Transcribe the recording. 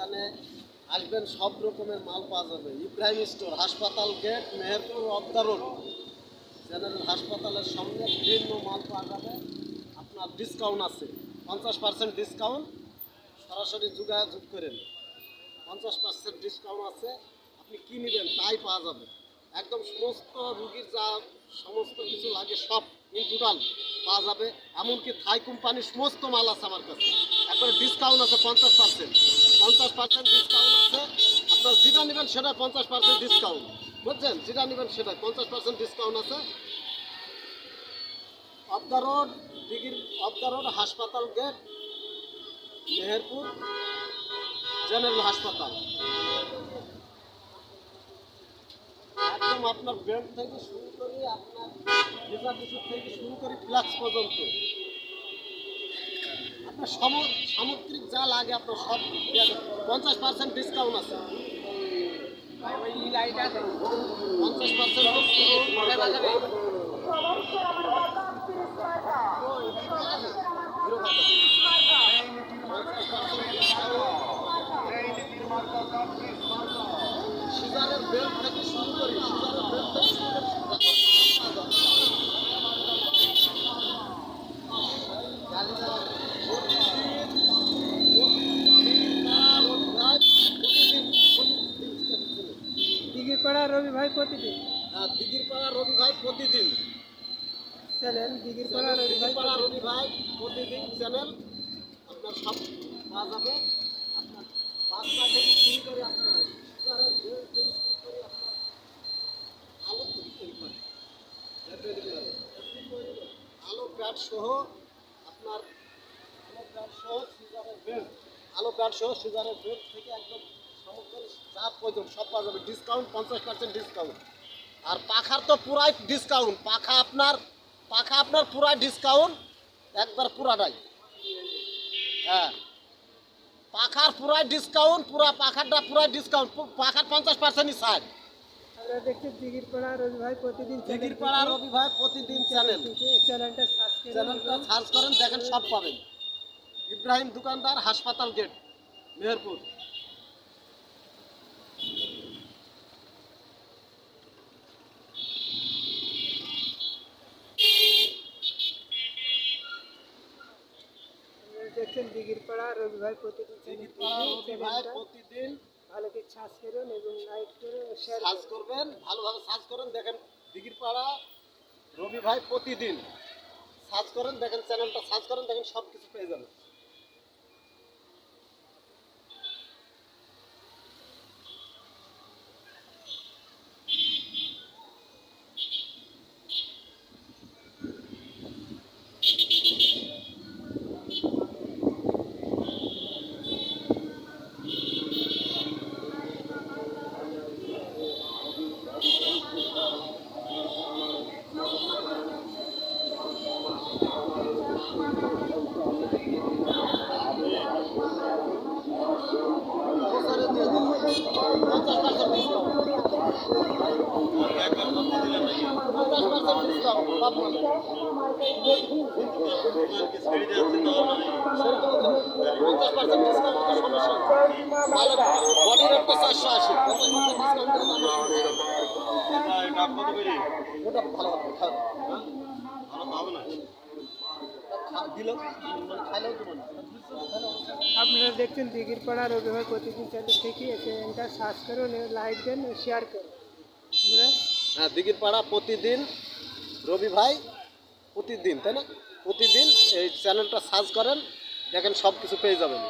এখানে আসবেন, সব রকমের মাল পাওয়া যাবে। ইব্রাহিম স্টোর, হাসপাতাল গেট, মেহেরপুর, অবদা রোড, জেনারেল হাসপাতালের সামনে বিভিন্ন মাল পাওয়া যাবে। আপনার ডিসকাউন্ট আছে, 50% ডিসকাউন্ট। সরাসরি যোগাযোগ করেন, 50% ডিসকাউন্ট আছে। আপনি কী নেবেন তাই পাওয়া যাবে। একদম সমস্ত রুগীর যা সমস্ত কিছু লাগে সব ইন টোটাল পাওয়া যাবে। এমনকি থাই কোম্পানির সমস্ত মাল আছে আমার কাছে। একবারে ডিসকাউন্ট আছে 50%, 50% ডিসকাউন্ট আছে। আপনার যেটা নেবেন সেটা 50% ডিসকাউন্ট, বুঝছেন? যেটা নেবেন সেটা 50% ডিসকাউন্ট আছে। অবদা রোড, অবদা রোড, হাসপাতাল গেট, মেহেরপুর, জেনারেল হাসপাতাল। একদম আপনার বেল্ট থেকে শুরু করে আপনার ভিজা টিস্যু থেকে শুরু করে ফ্লাক্স পর্যন্ত আপনার সামুদ্রিক যা লাগে আপনার সব 50% ডিসকাউন্ট আছে। 50% সিজারের বেল্ট থেকে শুরু করি, সিজারের বেল্ট থেকে শুরু করে দিঘিরপাড়া রবি ভাই প্রতিদিন। দিঘিরপাড়া রবি ভাই প্রতিদিন চ্যানেল দিঘিরপাড়া রবি ভাই প্রতিদিন চ্যানেল। আপনার সব পাওয়া যাবে। আপনার বাচ্চা থেকে শুরু করে আপনার সিজারের বেল্ট থেকে শুরু করে আপনার আলো তৈরি করে, আলো প্যাড সহ আপনার আলো প্যাড সহ সিজারের বেল্ট থেকে একদম সমগ্র যা প্রয়োজন সব পাওয়া যাবে। Discount 50% discount. আর পাখার তো পুরাই ডিসকাউন্ট। পাখা আপনার পুরাই ডিসকাউন্ট, একবার পুরাটাই। হ্যাঁ, পাখার পুরাই ডিসকাউন্ট, পাখারটা পুরাই ডিসকাউন্ট। পাখার 50%ই ছাড়। আমরা দেখছি দিঘিরপাড়া রবি ভাই প্রতিদিন, দিঘিরপাড়া রবি ভাই প্রতিদিন চ্যানেল। চ্যানেলটা সার্চ করেন, দেখেন সব পাবেন। ইব্রাহিম দোকানদার, হাসপাতাল গেট, মেহেরপুর। দেখছেন দিঘিরপাড়া রবি ভাই প্রতিদিন, প্রতিদিন ভালো করে সার্চ করুন এবং লাইক করে শেয়ার সার্চ করবেন, ভালোভাবে সার্চ করেন, দেখেন দিঘিরপাড়া রবি ভাই প্রতিদিন সার্চ করেন, দেখেন চ্যানেলটা সার্চ করেন, দেখেন সব কিছু পেয়ে যাবেন। আপনারা দেখছেন দিঘিরপাড়া রবি ভাই প্রতিদিন চ্যানেল থেকে চ্যানেলটা সার্চ করুন, লাইক দেন, শেয়ার করুন। হ্যাঁ, দিঘিরপাড়া প্রতিদিন রবি ভাই প্রতিদিন, তাই না? প্রতিদিন এই চ্যানেলটা সার্চ করেন, দেখেন সব কিছু পেয়ে যাবেন।